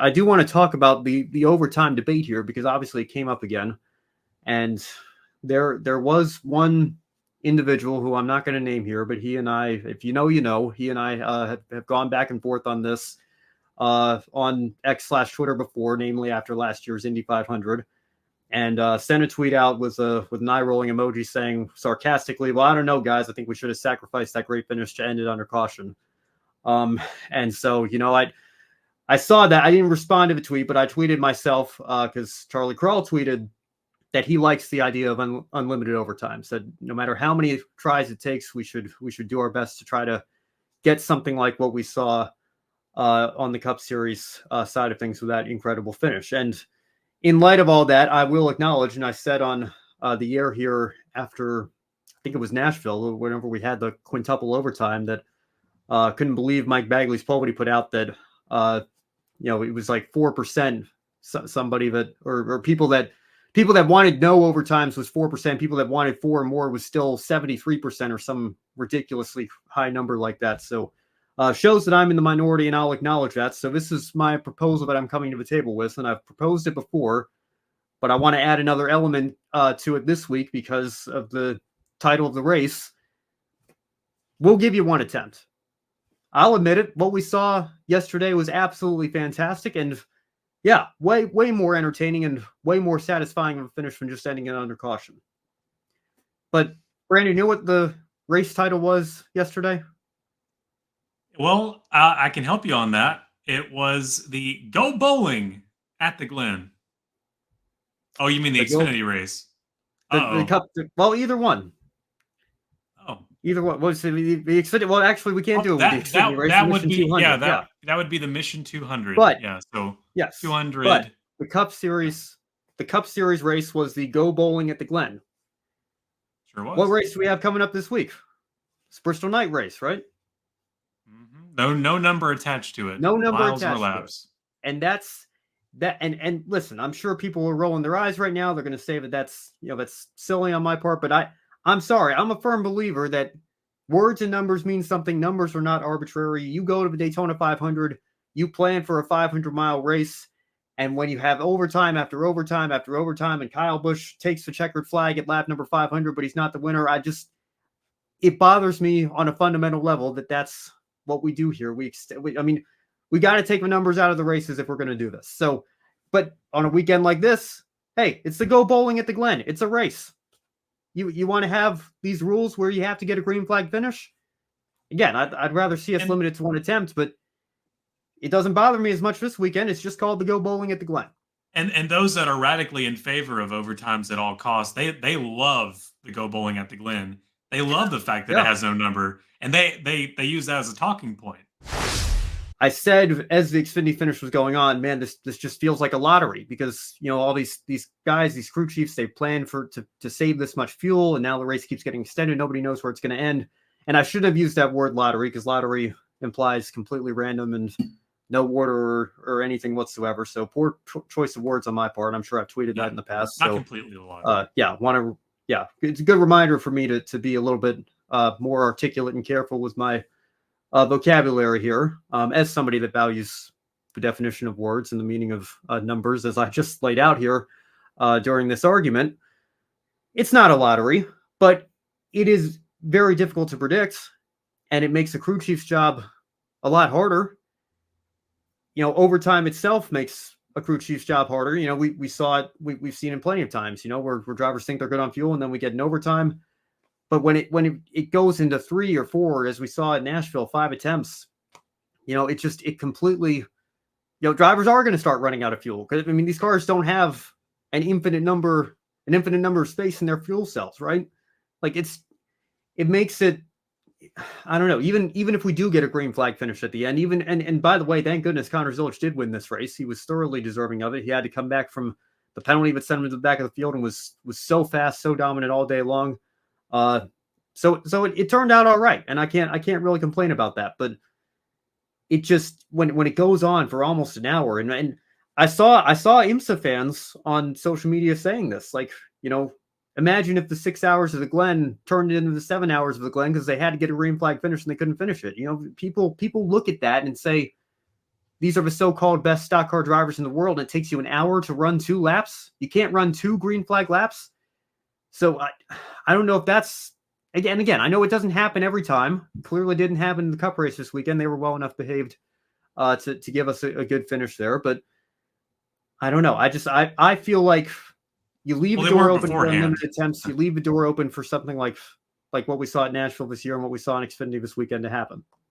I do want to talk about the overtime debate here because obviously it came up again, and there was one individual who I'm not going to name here, but he and I, if you know, you know, he and I have gone back and forth on this on X/Twitter before, namely after last year's Indy 500, and sent a tweet out with an eye rolling emoji saying sarcastically, "Well, I don't know, guys. I think we should have sacrificed that great finish to end it under caution." And so, I saw that. I didn't respond to the tweet, but I tweeted myself because Charlie Krall tweeted that he likes the idea of unlimited overtime. Said no matter how many tries it takes, we should do our best to try to get something like what we saw on the Cup Series side of things with that incredible finish. And in light of all that, I will acknowledge, and I said on the air here after, I think it was Nashville, whenever we had the quintuple overtime, that couldn't believe Mike Bagley's poll when he put out that it was like 4%. Somebody that or people that wanted no overtimes was 4%. People that wanted 4 or more was still 73% or some ridiculously high number like that. So shows that I'm in the minority, and I'll acknowledge that. So this is my proposal that I'm coming to the table with, and I've proposed it before, but I want to add another element to it this week because of the title of the race. We'll give you one attempt. I'll admit it. What we saw yesterday was absolutely fantastic, and yeah, way more entertaining and way more satisfying of a finish than just ending it under caution. But Brandon, you know what the race title was yesterday? Well, I can help you on that. It was the Go Bowling at the Glen. Oh, you mean the Xfinity race? The Cup. Well, either one. Oh, either one. What's the Xfinity? Well, actually, we can't do it with the Xfinity race. That would be that would be the Mission 200. But yeah, so yes, 200. But the Cup Series race was the Go Bowling at the Glen. Sure was. What race do we have coming up this week? It's Bristol Night race, right? Mm-hmm. No number attached to it. No number Miles attached or laps. to it. And that's that. And listen, I'm sure people are rolling their eyes right now. They're going to say that that's silly on my part. But I'm sorry. I'm a firm believer that words and numbers mean something. Numbers are not arbitrary. You go to the Daytona 500, you plan for a 500-mile race, and when you have overtime after overtime after overtime, and Kyle Busch takes the checkered flag at lap number 500, but he's not the winner, it bothers me on a fundamental level that that's what we do here. We got to take the numbers out of the races if we're going to do this. So, but on a weekend like this, hey, it's the Go Bowling at the Glen. It's a race. You want to have these rules where you have to get a green flag finish? Again, I'd rather see us limited to one attempt, but it doesn't bother me as much this weekend. It's just called the Go Bowling at the Glen. And those that are radically in favor of overtimes at all costs, they love the Go Bowling at the Glen. They love the fact that it has no number, and they use that as a talking point. I said as the Xfinity finish was going on, man, this just feels like a lottery because all these guys, these crew chiefs, they plan to save this much fuel, and now the race keeps getting extended. Nobody knows where it's going to end. And I shouldn't have used that word lottery because lottery implies completely random and no order or anything whatsoever. So poor choice of words on my part. I'm sure I've tweeted that in the past. Not completely a lottery. It's a good reminder for me to be a little bit more articulate and careful with my vocabulary here, as somebody that values the definition of words and the meaning of numbers, as I just laid out here during this argument. It's not a lottery, but it is very difficult to predict, and it makes the crew chief's job a lot harder. Overtime itself makes a crew chief's job harder. We saw it. We've seen it plenty of times. Where drivers think they're good on fuel, and then we get an overtime. But when it goes into 3 or 4, as we saw at Nashville, 5 attempts, it completely, drivers are going to start running out of fuel. Because these cars don't have an infinite number of space in their fuel cells, right? Like it makes it, I don't know, even if we do get a green flag finish at the end, and by the way, thank goodness Connor Zilic did win this race. He was thoroughly deserving of it. He had to come back from the penalty that sent him to the back of the field and was so fast, so dominant all day long. So it turned out all right, and I can't really complain about that. But it just when it goes on for almost an hour, and I saw IMSA fans on social media saying this, like, imagine if the 6 hours of the Glen turned into the 7 hours of the Glen because they had to get a green flag finish and they couldn't finish it. People look at that and say, these are the so-called best stock car drivers in the world, and it takes you an hour to run 2 laps. You can't run 2 green flag laps. So I don't know if that's, again, I know it doesn't happen every time. Clearly didn't happen in the Cup race this weekend. They were well enough behaved to give us a good finish there. But I don't know. I feel like you leave the door open for unlimited attempts. You leave the door open for something like what we saw at Nashville this year and what we saw in Xfinity this weekend to happen.